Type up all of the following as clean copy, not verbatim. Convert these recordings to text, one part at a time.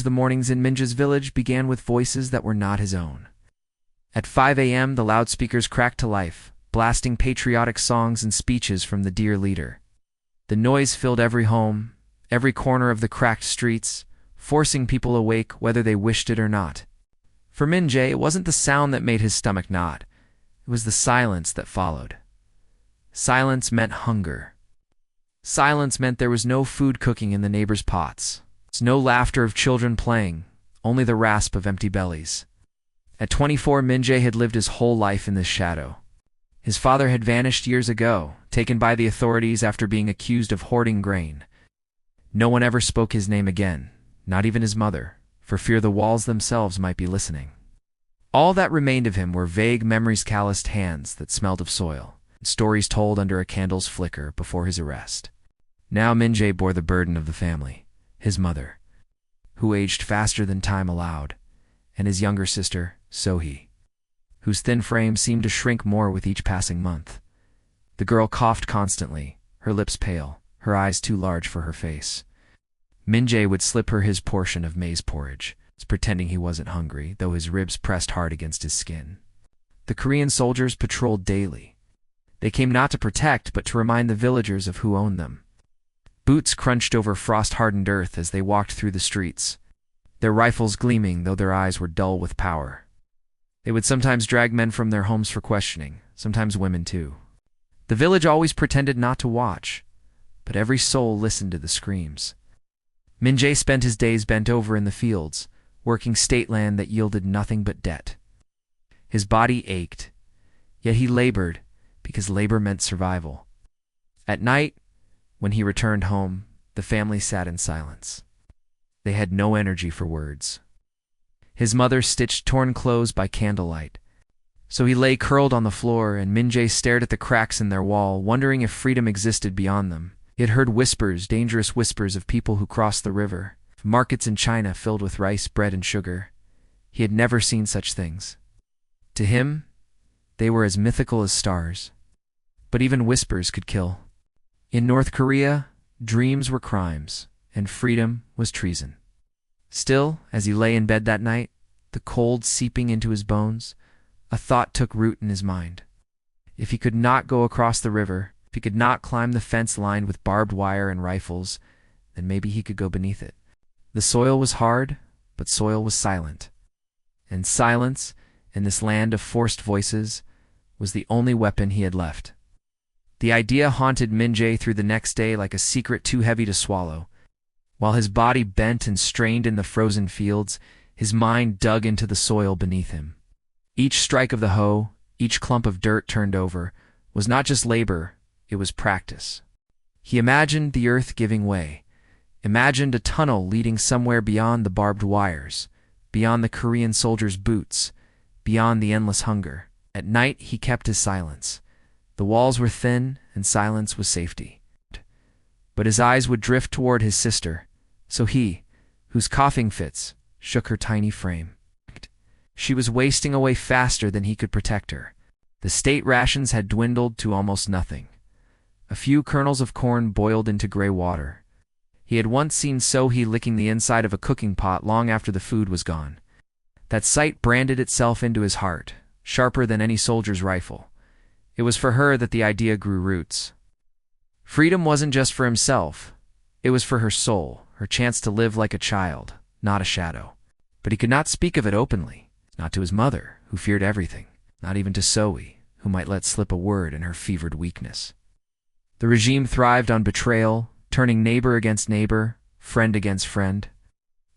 The mornings in Minja's village began with voices that were not his own. At 5 a.m., the loudspeakers cracked to life, blasting patriotic songs and speeches from the dear leader. The noise filled every home, every corner of the cracked streets, forcing people awake whether they wished it or not. For Minjay, it wasn't the sound that made his stomach knot. It was the silence that followed. Silence meant hunger. Silence meant there was no food cooking in the neighbors' pots. No laughter of children playing, only the rasp of empty bellies. At 24, Minjay had lived his whole life in this shadow. His father had vanished years ago, taken by the authorities after being accused of hoarding grain. No one ever spoke his name again, not even his mother, for fear the walls themselves might be listening. All that remained of him were vague memories, calloused hands that smelled of soil, and stories told under a candle's flicker before his arrest. Now Minjay bore the burden of the family. His mother, who aged faster than time allowed, and his younger sister, Sohi, whose thin frame seemed to shrink more with each passing month. The girl coughed constantly, her lips pale, her eyes too large for her face. Minjay would slip her his portion of maize porridge, pretending he wasn't hungry, though his ribs pressed hard against his skin. The Korean soldiers patrolled daily. They came not to protect, but to remind the villagers of who owned them. Boots crunched over frost-hardened earth as they walked through the streets, their rifles gleaming though their eyes were dull with power. They would sometimes drag men from their homes for questioning, sometimes women too. The village always pretended not to watch, but every soul listened to the screams. Minjay spent his days bent over in the fields, working state land that yielded nothing but debt. His body ached, yet he labored because labor meant survival. At night, when he returned home, the family sat in silence. They had no energy for words. His mother stitched torn clothes by candlelight. So he lay curled on the floor, and Minjay stared at the cracks in their wall, wondering if freedom existed beyond them. He had heard whispers, dangerous whispers of people who crossed the river, markets in China filled with rice, bread, and sugar. He had never seen such things. To him, they were as mythical as stars. But even whispers could kill. In North Korea, dreams were crimes, and freedom was treason. Still, as he lay in bed that night, the cold seeping into his bones, a thought took root in his mind. If he could not go across the river, if he could not climb the fence lined with barbed wire and rifles, then maybe he could go beneath it. The soil was hard, but soil was silent. And silence, in this land of forced voices, was the only weapon he had left. The idea haunted Minjay through the next day like a secret too heavy to swallow. While his body bent and strained in the frozen fields, his mind dug into the soil beneath him. Each strike of the hoe, each clump of dirt turned over, was not just labor, it was practice. He imagined the earth giving way, imagined a tunnel leading somewhere beyond the barbed wires, beyond the Korean soldiers' boots, beyond the endless hunger. At night he kept his silence. The walls were thin, and silence was safety. But his eyes would drift toward his sister, so he, whose coughing fits, shook her tiny frame. She was wasting away faster than he could protect her. The state rations had dwindled to almost nothing. A few kernels of corn boiled into gray water. He had once seen Sohi licking the inside of a cooking pot long after the food was gone. That sight branded itself into his heart, sharper than any soldier's rifle. It was for her that the idea grew roots. Freedom wasn't just for himself. It was for her soul, her chance to live like a child, not a shadow. But he could not speak of it openly, not to his mother, who feared everything, not even to Sohi, who might let slip a word in her fevered weakness. The regime thrived on betrayal, turning neighbor against neighbor, friend against friend.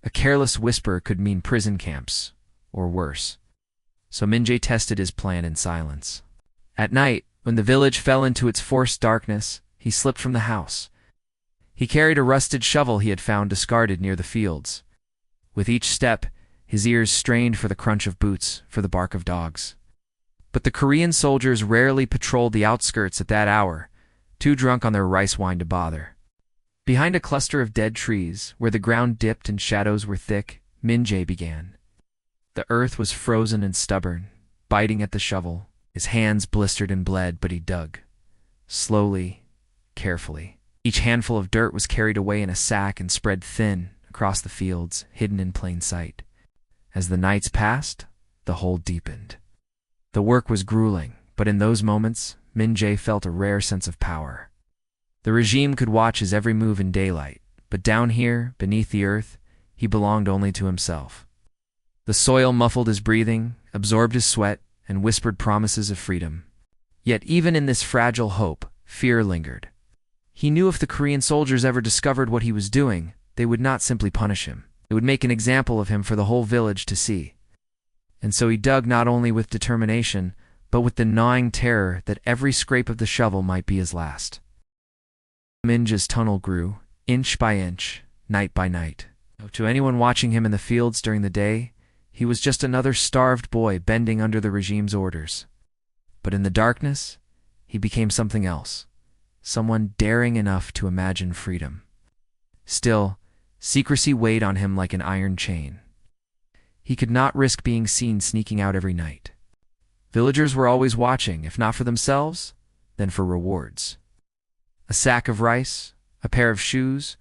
A careless whisper could mean prison camps, or worse. So Minjay tested his plan in silence. At night, when the village fell into its forced darkness, he slipped from the house. He carried a rusted shovel he had found discarded near the fields. With each step, his ears strained for the crunch of boots, for the bark of dogs. But the Korean soldiers rarely patrolled the outskirts at that hour, too drunk on their rice wine to bother. Behind a cluster of dead trees, where the ground dipped and shadows were thick, Minjay began. The earth was frozen and stubborn, biting at the shovel. His hands blistered and bled, but he dug. Slowly, carefully. Each handful of dirt was carried away in a sack and spread thin, across the fields, hidden in plain sight. As the nights passed, the hold deepened. The work was grueling, but in those moments, Min-jae felt a rare sense of power. The regime could watch his every move in daylight, but down here, beneath the earth, he belonged only to himself. The soil muffled his breathing, absorbed his sweat, and whispered promises of freedom. Yet even in this fragile hope, fear lingered. He knew if the Korean soldiers ever discovered what he was doing, they would not simply punish him. It would make an example of him for the whole village to see. And so he dug not only with determination, but with the gnawing terror that every scrape of the shovel might be his last. Min-jae's tunnel grew, inch by inch, night by night. To anyone watching him in the fields during the day, he was just another starved boy bending under the regime's orders. But in the darkness, he became something else, someone daring enough to imagine freedom. Still, secrecy weighed on him like an iron chain. He could not risk being seen sneaking out every night. Villagers were always watching, if not for themselves, then for rewards. A sack of rice, a pair of shoes,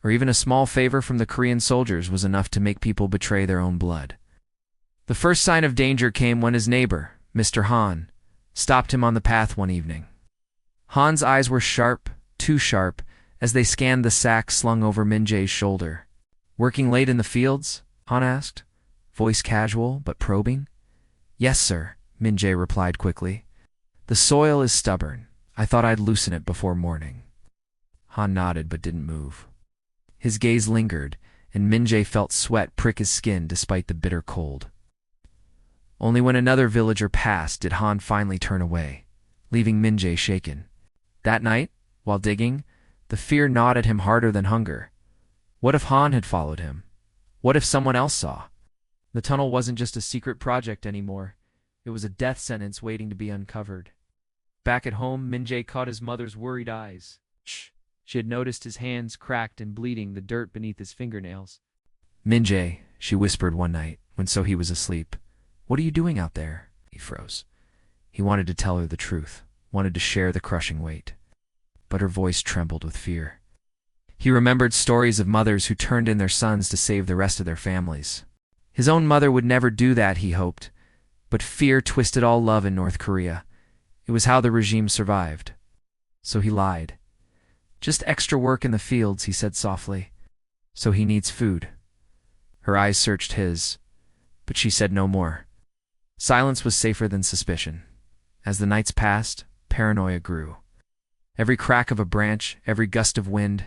or even a small favor from the Korean soldiers was enough to make people betray their own blood. The first sign of danger came when his neighbor, Mr. Han, stopped him on the path one evening. Han's eyes were sharp, too sharp, as they scanned the sack slung over Min-jae's shoulder. "Working late in the fields?" Han asked, voice casual but probing. "Yes, sir," Min-jae replied quickly. "The soil is stubborn. I thought I'd loosen it before morning." Han nodded but didn't move. His gaze lingered, and Min-jae felt sweat prick his skin despite the bitter cold. Only when another villager passed did Han finally turn away, leaving Min-jae shaken. That night, while digging, the fear gnawed at him harder than hunger. What if Han had followed him? What if someone else saw? The tunnel wasn't just a secret project anymore. It was a death sentence waiting to be uncovered. Back at home, Min-jae caught his mother's worried eyes. Shh. She had noticed his hands cracked and bleeding, the dirt beneath his fingernails. "Min-jae," she whispered one night, when he was asleep. "What are you doing out there?" He froze. He wanted to tell her the truth, wanted to share the crushing weight. But her voice trembled with fear. He remembered stories of mothers who turned in their sons to save the rest of their families. His own mother would never do that, he hoped. But fear twisted all love in North Korea. It was how the regime survived. So he lied. "Just extra work in the fields," he said softly. "So he needs food." Her eyes searched his, but she said no more. Silence was safer than suspicion. As the nights passed, paranoia grew. Every crack of a branch, every gust of wind,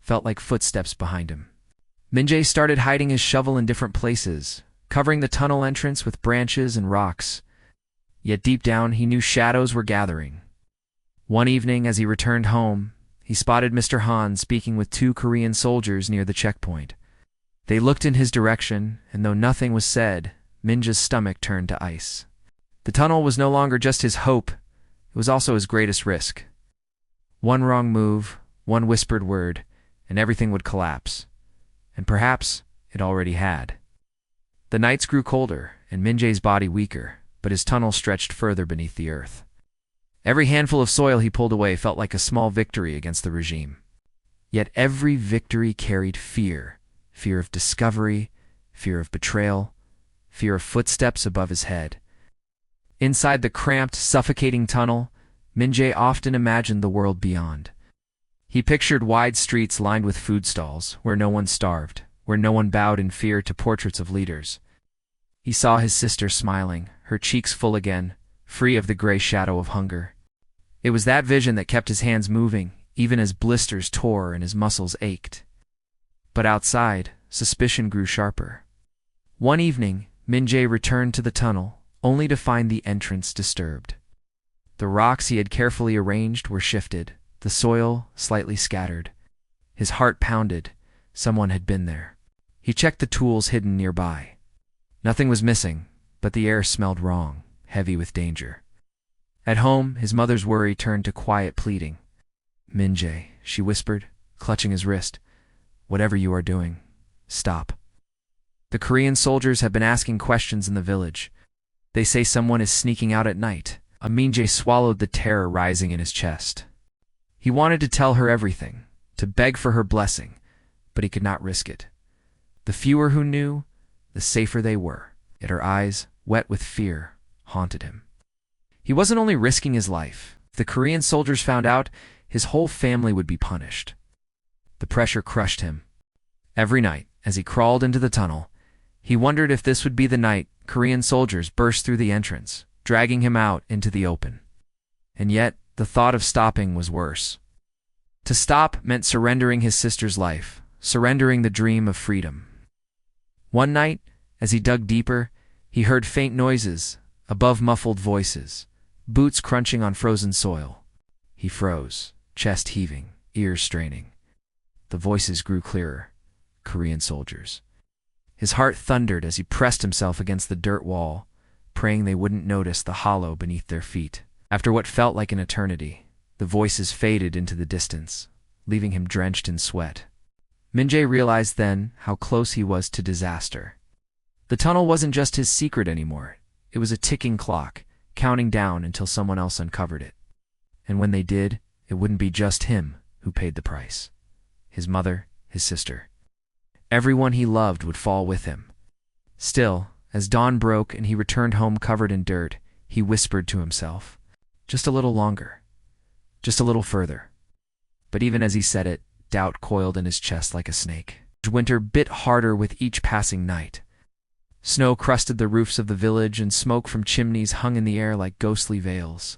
felt like footsteps behind him. Min-jae started hiding his shovel in different places, covering the tunnel entrance with branches and rocks. Yet deep down, he knew shadows were gathering. One evening, as he returned home, he spotted Mr. Han speaking with 2 Korean soldiers near the checkpoint. They looked in his direction, and though nothing was said, Min-jae's stomach turned to ice. The tunnel was no longer just his hope, it was also his greatest risk. One wrong move, one whispered word, and everything would collapse. And perhaps it already had. The nights grew colder, and Min-jae's body weaker, but his tunnel stretched further beneath the earth. Every handful of soil he pulled away felt like a small victory against the regime. Yet every victory carried fear. Fear of discovery, fear of betrayal, fear of footsteps above his head. Inside the cramped, suffocating tunnel, Min-jae often imagined the world beyond. He pictured wide streets lined with food stalls, where no one starved, where no one bowed in fear to portraits of leaders. He saw his sister smiling, her cheeks full again, free of the gray shadow of hunger. It was that vision that kept his hands moving, even as blisters tore and his muscles ached. But outside, suspicion grew sharper. One evening, Min-jae returned to the tunnel, only to find the entrance disturbed. The rocks he had carefully arranged were shifted, the soil slightly scattered. His heart pounded. Someone had been there. He checked the tools hidden nearby. Nothing was missing, but the air smelled wrong, heavy with danger. At home, his mother's worry turned to quiet pleading. "Min-jae," she whispered, clutching his wrist. "Whatever you are doing, stop." The Korean soldiers have been asking questions in the village. They say someone is sneaking out at night. Min-jae swallowed the terror rising in his chest. He wanted to tell her everything, to beg for her blessing, but he could not risk it. The fewer who knew, the safer they were. Yet her eyes, wet with fear, haunted him. He wasn't only risking his life. If the Korean soldiers found out, his whole family would be punished. The pressure crushed him. Every night, as he crawled into the tunnel, he wondered if this would be the night Korean soldiers burst through the entrance, dragging him out into the open. And yet, the thought of stopping was worse. To stop meant surrendering his sister's life, surrendering the dream of freedom. One night, as he dug deeper, he heard faint noises, above muffled voices, boots crunching on frozen soil. He froze, chest heaving, ears straining. The voices grew clearer. Korean soldiers. His heart thundered as he pressed himself against the dirt wall, praying they wouldn't notice the hollow beneath their feet. After what felt like an eternity, the voices faded into the distance, leaving him drenched in sweat. Min-jae realized then how close he was to disaster. The tunnel wasn't just his secret anymore. It was a ticking clock, counting down until someone else uncovered it. And when they did, it wouldn't be just him who paid the price. His mother, his sister. Everyone he loved would fall with him. Still, as dawn broke and he returned home covered in dirt, he whispered to himself, "Just a little longer. Just a little further." But even as he said it, doubt coiled in his chest like a snake. Winter bit harder with each passing night. Snow crusted the roofs of the village and smoke from chimneys hung in the air like ghostly veils.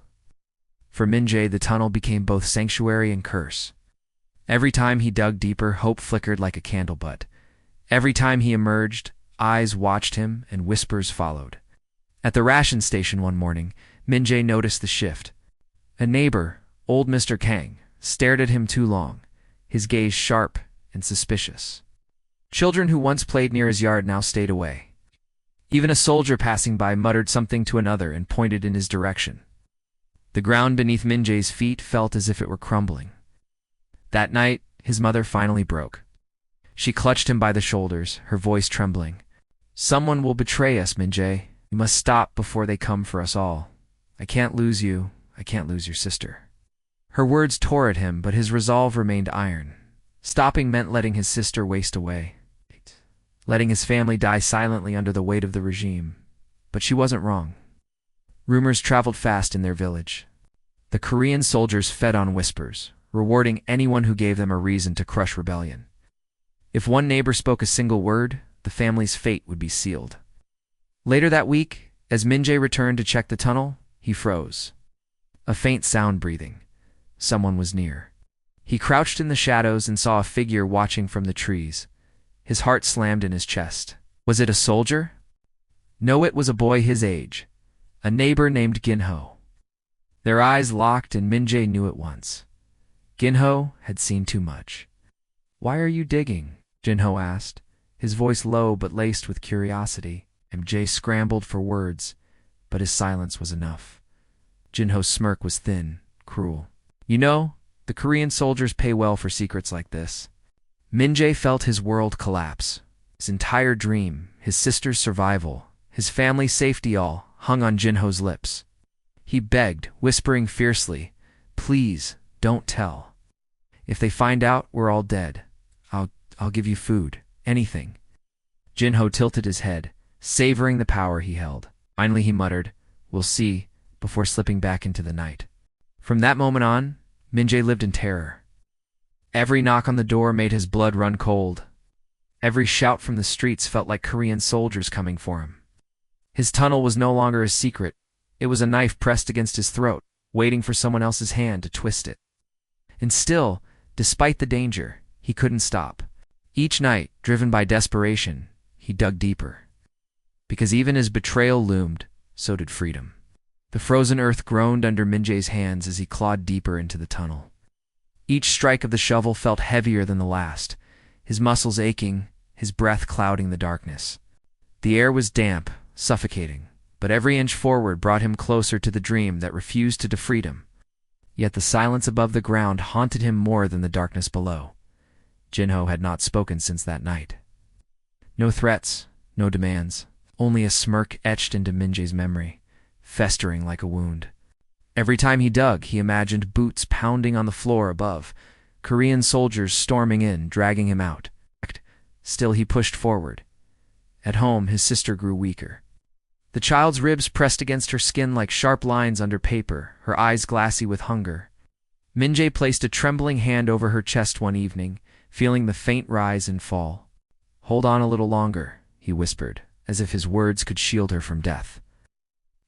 For Min-jae, the tunnel became both sanctuary and curse. Every time he dug deeper, hope flickered like a candle butt. Every time he emerged, eyes watched him and whispers followed. At the ration station one morning, Min-jae noticed the shift. A neighbor, old Mr. Kang, stared at him too long, his gaze sharp and suspicious. Children who once played near his yard now stayed away. Even a soldier passing by muttered something to another and pointed in his direction. The ground beneath Min-jae's feet felt as if it were crumbling. That night, his mother finally broke. She clutched him by the shoulders, her voice trembling. "Someone will betray us, Min-jae. You must stop before they come for us all. I can't lose you. I can't lose your sister." Her words tore at him, but his resolve remained iron. Stopping meant letting his sister waste away. Letting his family die silently under the weight of the regime. But she wasn't wrong. Rumors traveled fast in their village. The Korean soldiers fed on whispers, rewarding anyone who gave them a reason to crush rebellion. If one neighbor spoke a single word, the family's fate would be sealed. Later that week, as Min-jae returned to check the tunnel, he froze. A faint sound breathing. Someone was near. He crouched in the shadows and saw a figure watching from the trees. His heart slammed in his chest. Was it a soldier? No, it was a boy his age. A neighbor named Ginho. Their eyes locked and Min-jae knew at once. Ginho had seen too much. "Why are you digging?" Ginho asked, his voice low but laced with curiosity. Min-jae scrambled for words, but his silence was enough. Ginho's smirk was thin, cruel. "You know, the Korean soldiers pay well for secrets like this." Min-jae felt his world collapse. His entire dream, his sister's survival, his family's safety all hung on Ginho's lips. He begged, whispering fiercely, "Please, don't tell. If they find out, we're all dead. I'll give you food, anything." Ginho tilted his head, savoring the power he held. Finally he muttered, "We'll see," before slipping back into the night. From that moment on, Min-jae lived in terror. Every knock on the door made his blood run cold. Every shout from the streets felt like Korean soldiers coming for him. His tunnel was no longer a secret. It was a knife pressed against his throat, waiting for someone else's hand to twist it. And still, despite the danger, he couldn't stop. Each night, driven by desperation, he dug deeper. Because even as betrayal loomed, so did freedom. The frozen earth groaned under Min-jae's hands as he clawed deeper into the tunnel. Each strike of the shovel felt heavier than the last, his muscles aching, his breath clouding the darkness. The air was damp, suffocating, but every inch forward brought him closer to the dream that refused to defeat him. Yet the silence above the ground haunted him more than the darkness below. Ginho had not spoken since that night. No threats, no demands, only a smirk etched into Min-jae's memory, festering like a wound. Every time he dug, he imagined boots pounding on the floor above, Korean soldiers storming in, dragging him out. Still he pushed forward. At home, his sister grew weaker. The child's ribs pressed against her skin like sharp lines under paper, her eyes glassy with hunger. Min-jae placed a trembling hand over her chest one evening, feeling the faint rise and fall. "Hold on a little longer," he whispered, as if his words could shield her from death.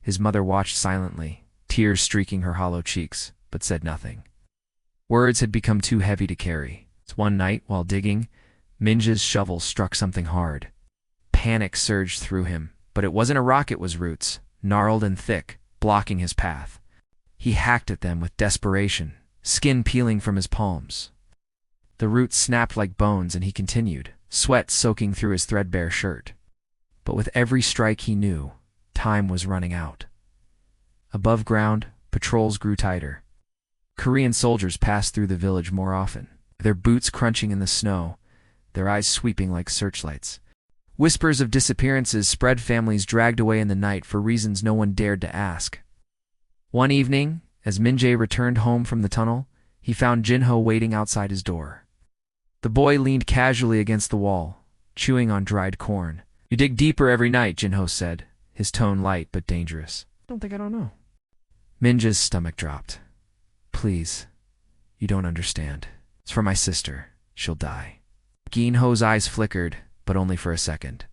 His mother watched silently, tears streaking her hollow cheeks, but said nothing. Words had become too heavy to carry. One night, while digging, Min-jae's shovel struck something hard. Panic surged through him, but it wasn't a rock, it was roots, gnarled and thick, blocking his path. He hacked at them with desperation, skin peeling from his palms. The roots snapped like bones and he continued, sweat soaking through his threadbare shirt. But with every strike he knew, time was running out. Above ground, patrols grew tighter. Korean soldiers passed through the village more often, their boots crunching in the snow, their eyes sweeping like searchlights. Whispers of disappearances spread, families dragged away in the night for reasons no one dared to ask. One evening, as Min-jae returned home from the tunnel, he found Jin-ho waiting outside his door. The boy leaned casually against the wall, chewing on dried corn. "You dig deeper every night," Jin-ho said, his tone light but dangerous. "Don't think I don't know." Min-jae's stomach dropped. "Please, you don't understand. It's for my sister. She'll die." Jin-ho's eyes flickered, but only for a second.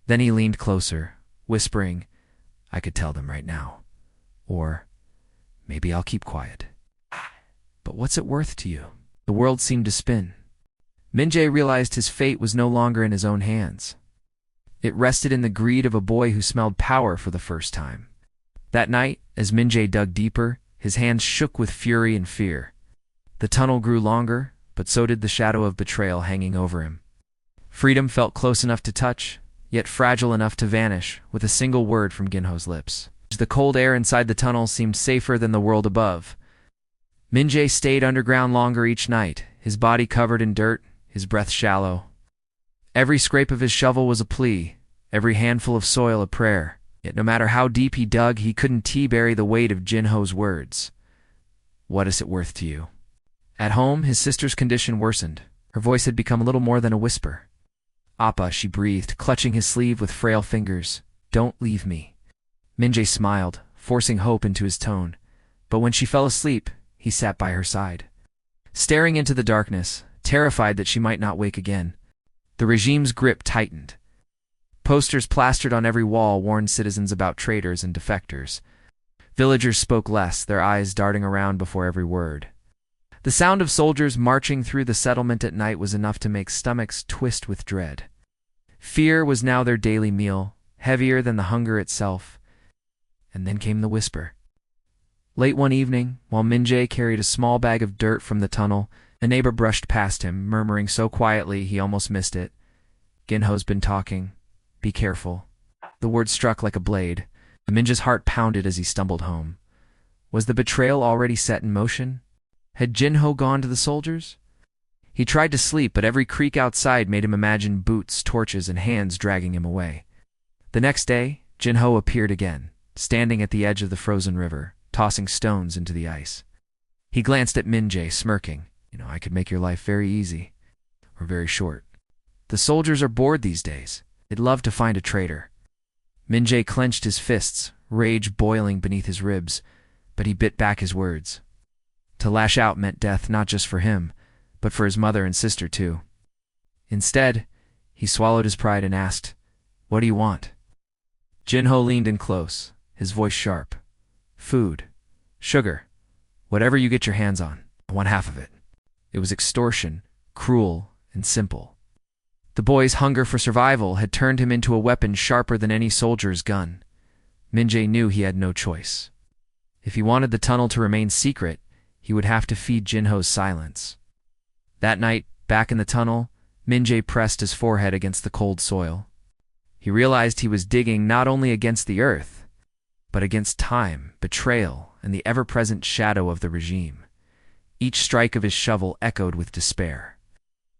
Then he leaned closer, whispering, "I could tell them right now. Or maybe I'll keep quiet. But what's it worth to you?" The world seemed to spin. Min-jae realized his fate was no longer in his own hands. It rested in the greed of a boy who smelled power for the first time. That night, as Min-jae dug deeper, his hands shook with fury and fear. The tunnel grew longer, but so did the shadow of betrayal hanging over him. Freedom felt close enough to touch, yet fragile enough to vanish with a single word from Jin-ho's lips. The cold air inside the tunnel seemed safer than the world above. Min-jae stayed underground longer each night, his body covered in dirt, his breath shallow. Every scrape of his shovel was a plea, every handful of soil a prayer. Yet no matter how deep he dug, he couldn't bury the weight of Jin-ho's words. "What is it worth to you?" At home, his sister's condition worsened. Her voice had become little more than a whisper. "Appa," she breathed, clutching his sleeve with frail fingers. "Don't leave me." Min-jae smiled, forcing hope into his tone. But when she fell asleep, he sat by her side, staring into the darkness, terrified that she might not wake again. The regime's grip tightened. Posters plastered on every wall warned citizens about traitors and defectors. Villagers spoke less, their eyes darting around before every word. The sound of soldiers marching through the settlement at night was enough to make stomachs twist with dread. Fear was now their daily meal, heavier than the hunger itself. And then came the whisper. Late one evening, while Min-jae carried a small bag of dirt from the tunnel, a neighbor brushed past him, murmuring so quietly he almost missed it. "Jin-ho's been talking. Be careful." The word struck like a blade. Min-jae's heart pounded as he stumbled home. Was the betrayal already set in motion? Had Jin-ho gone to the soldiers? He tried to sleep, but every creak outside made him imagine boots, torches, and hands dragging him away. The next day, Jin-ho appeared again, standing at the edge of the frozen river, tossing stones into the ice. He glanced at Min-jae, smirking. "I could make your life very easy, or very short. The soldiers are bored these days. They'd love to find a traitor." Min-jae clenched his fists, rage boiling beneath his ribs, but he bit back his words. To lash out meant death not just for him, but for his mother and sister too. Instead, he swallowed his pride and asked, "What do you want?" Jin-ho leaned in close, his voice sharp. "Food. Sugar. Whatever you get your hands on. I want half of it." It was extortion, cruel and simple. The boy's hunger for survival had turned him into a weapon sharper than any soldier's gun. Min-jae knew he had no choice. If he wanted the tunnel to remain secret, he would have to feed Jin-ho's silence. That night, back in the tunnel, Min-jae pressed his forehead against the cold soil. He realized he was digging not only against the earth, but against time, betrayal, and the ever-present shadow of the regime. Each strike of his shovel echoed with despair.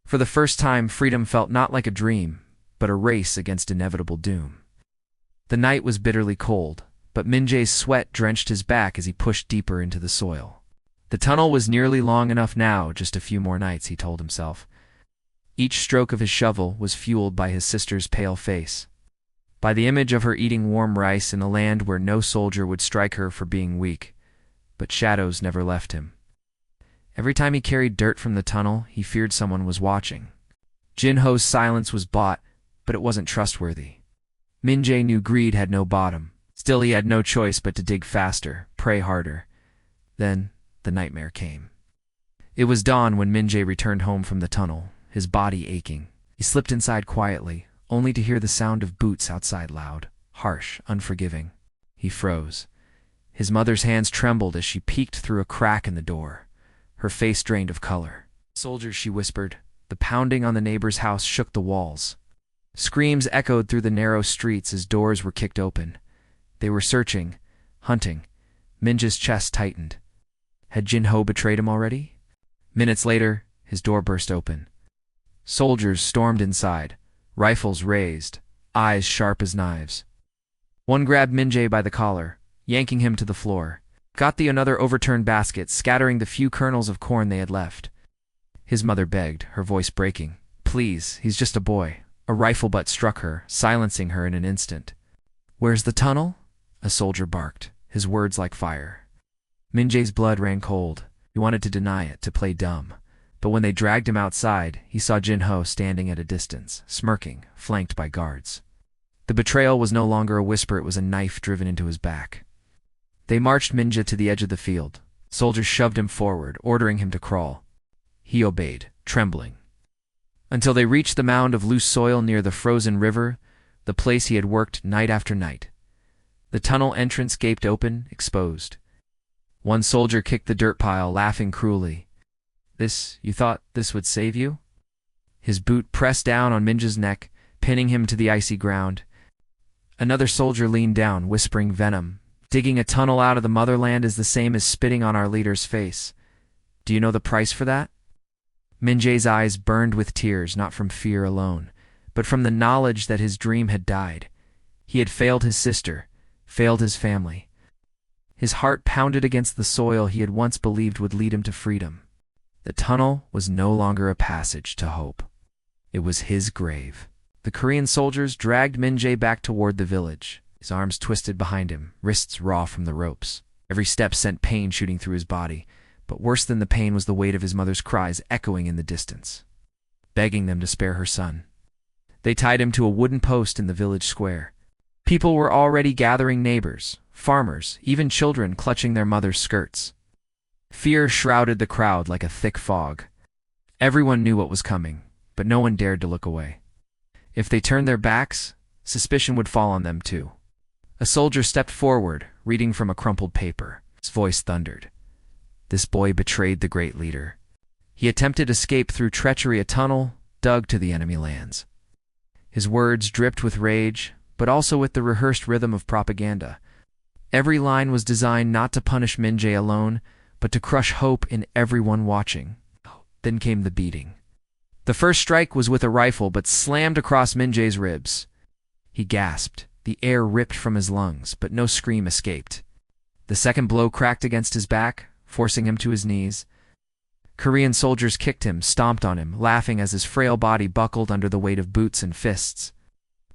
For the first time, freedom felt not like a dream, but a race against inevitable doom. The night was bitterly cold, but Min-jae's sweat drenched his back as he pushed deeper into the soil. The tunnel was nearly long enough now, just a few more nights, he told himself. Each stroke of his shovel was fueled by his sister's pale face, by the image of her eating warm rice in a land where no soldier would strike her for being weak. But shadows never left him. Every time he carried dirt from the tunnel, he feared someone was watching. Jin-Ho's silence was bought, but it wasn't trustworthy. Min-jae knew greed had no bottom. Still, he had no choice but to dig faster, pray harder. Then, the nightmare came. It was dawn when Min-jae returned home from the tunnel, his body aching. He slipped inside quietly, only to hear the sound of boots outside loud, harsh, unforgiving. He froze. His mother's hands trembled as she peeked through a crack in the door. Her face drained of color. "Soldiers," she whispered. The pounding on the neighbor's house shook the walls. Screams echoed through the narrow streets as doors were kicked open. They were searching, hunting. Min-jae's chest tightened. Had Jin-Ho betrayed him already? Minutes later, his door burst open. Soldiers stormed inside, rifles raised, eyes sharp as knives. One grabbed Min-jae by the collar, yanking him to the floor. Another overturned basket, scattering the few kernels of corn they had left. His mother begged, her voice breaking. "Please, he's just a boy." A rifle butt struck her, silencing her in an instant. "Where's the tunnel?" A soldier barked, his words like fire. Min-jae's blood ran cold. He wanted to deny it, to play dumb. But when they dragged him outside, he saw Jin-Ho standing at a distance, smirking, flanked by guards. The betrayal was no longer a whisper, it was a knife driven into his back. They marched Min-jae to the edge of the field. Soldiers shoved him forward, ordering him to crawl. He obeyed, trembling. Until they reached the mound of loose soil near the frozen river, the place he had worked night after night. The tunnel entrance gaped open, exposed. One soldier kicked the dirt pile, laughing cruelly. You thought this would save you?" His boot pressed down on Min-jae's neck, pinning him to the icy ground. Another soldier leaned down, whispering venom. "Digging a tunnel out of the motherland is the same as spitting on our leader's face. Do you know the price for that?" Min-jae's eyes burned with tears, not from fear alone, but from the knowledge that his dream had died. He had failed his sister, failed his family. His heart pounded against the soil he had once believed would lead him to freedom. The tunnel was no longer a passage to hope. It was his grave. The Korean soldiers dragged Min-jae back toward the village. His arms twisted behind him, wrists raw from the ropes. Every step sent pain shooting through his body, but worse than the pain was the weight of his mother's cries echoing in the distance, begging them to spare her son. They tied him to a wooden post in the village square. People were already gathering, neighbors, farmers, even children clutching their mothers' skirts. Fear shrouded the crowd like a thick fog. Everyone knew what was coming, but no one dared to look away. If they turned their backs, suspicion would fall on them too. A soldier stepped forward, reading from a crumpled paper. His voice thundered. This boy betrayed the great leader. He attempted escape through treachery, a tunnel dug to the enemy lands. His words dripped with rage, but also with the rehearsed rhythm of propaganda. Every line was designed not to punish Min-jae alone, but to crush hope in everyone watching. Then came the beating. The first strike was with a rifle, but slammed across Min-jae's ribs. He gasped. The air ripped from his lungs, but no scream escaped. The second blow cracked against his back, forcing him to his knees. Korean soldiers kicked him, stomped on him, laughing as his frail body buckled under the weight of boots and fists.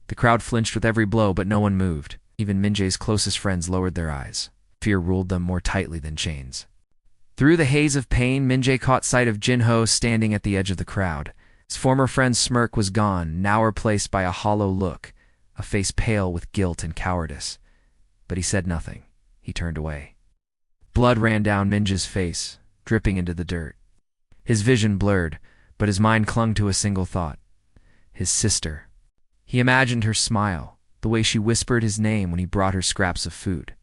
The crowd flinched with every blow, but no one moved. Even Min-jae's closest friends lowered their eyes. Fear ruled them more tightly than chains. Through the haze of pain, Min-jae caught sight of Jin-Ho standing at the edge of the crowd. His former friend's smirk was gone, now replaced by a hollow look, a face pale with guilt and cowardice. But he said nothing. He turned away. Blood ran down Min-jae's face, dripping into the dirt. His vision blurred, but his mind clung to a single thought. His sister. He imagined her smile, the way she whispered his name when he brought her scraps of food.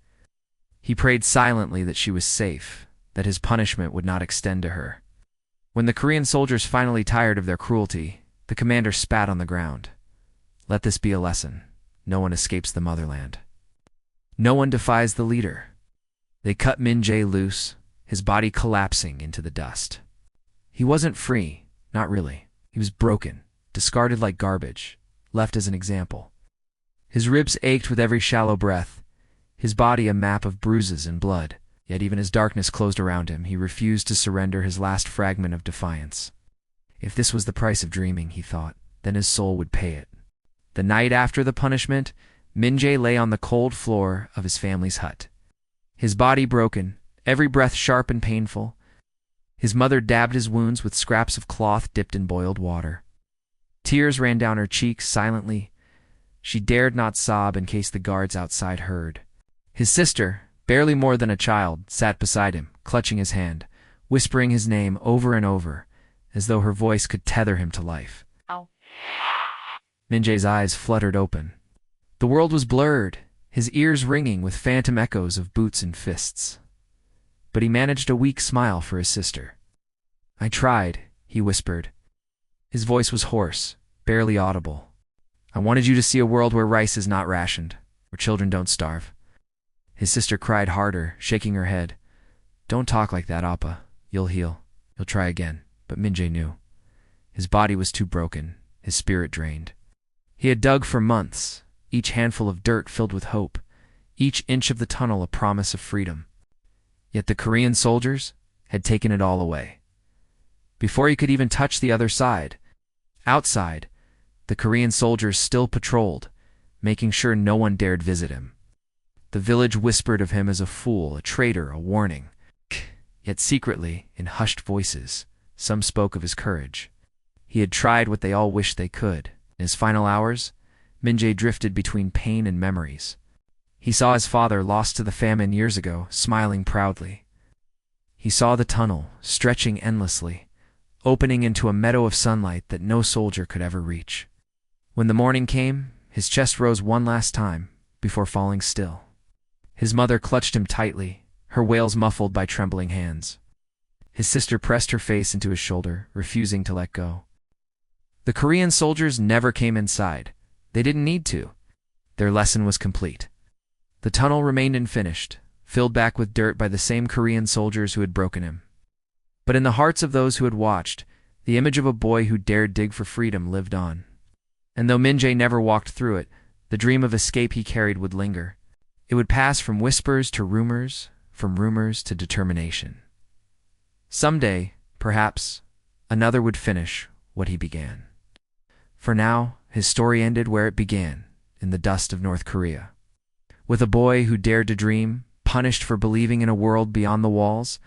He prayed silently that she was safe, that his punishment would not extend to her. When the Korean soldiers finally tired of their cruelty, the commander spat on the ground. Let this be a lesson. No one escapes the motherland. No one defies the leader. They cut Min-jae loose, his body collapsing into the dust. He wasn't free, not really. He was broken, discarded like garbage, left as an example. His ribs ached with every shallow breath, his body a map of bruises and blood. Yet even as darkness closed around him, he refused to surrender his last fragment of defiance. If this was the price of dreaming, he thought, then his soul would pay it. The night after the punishment, Min-jae lay on the cold floor of his family's hut. His body broken, every breath sharp and painful. His mother dabbed his wounds with scraps of cloth dipped in boiled water. Tears ran down her cheeks silently. She dared not sob in case the guards outside heard. His sister, barely more than a child, sat beside him, clutching his hand, whispering his name over and over, as though her voice could tether him to life. Ow. Min-jae's eyes fluttered open. The world was blurred, his ears ringing with phantom echoes of boots and fists. But he managed a weak smile for his sister. "I tried," he whispered. His voice was hoarse, barely audible. "I wanted you to see a world where rice is not rationed, where children don't starve." His sister cried harder, shaking her head. "Don't talk like that, Appa. You'll heal. You'll try again." But Min-jae knew. His body was too broken, his spirit drained. He had dug for months, each handful of dirt filled with hope, each inch of the tunnel a promise of freedom. Yet the Korean soldiers had taken it all away. Before he could even touch the other side, outside, the Korean soldiers still patrolled, making sure no one dared visit him. The village whispered of him as a fool, a traitor, a warning. Yet secretly, in hushed voices, some spoke of his courage. He had tried what they all wished they could. In his final hours, Min-jae drifted between pain and memories. He saw his father, lost to the famine years ago, smiling proudly. He saw the tunnel, stretching endlessly, opening into a meadow of sunlight that no soldier could ever reach. When the morning came, his chest rose one last time, before falling still. His mother clutched him tightly, her wails muffled by trembling hands. His sister pressed her face into his shoulder, refusing to let go. The Korean soldiers never came inside. They didn't need to. Their lesson was complete. The tunnel remained unfinished, filled back with dirt by the same Korean soldiers who had broken him. But in the hearts of those who had watched, the image of a boy who dared dig for freedom lived on. And though Min-jae never walked through it, the dream of escape he carried would linger. It would pass from whispers to rumors, from rumors to determination. Someday, perhaps, another would finish what he began. For now, his story ended where it began, in the dust of North Korea. With a boy who dared to dream, punished for believing in a world beyond the walls,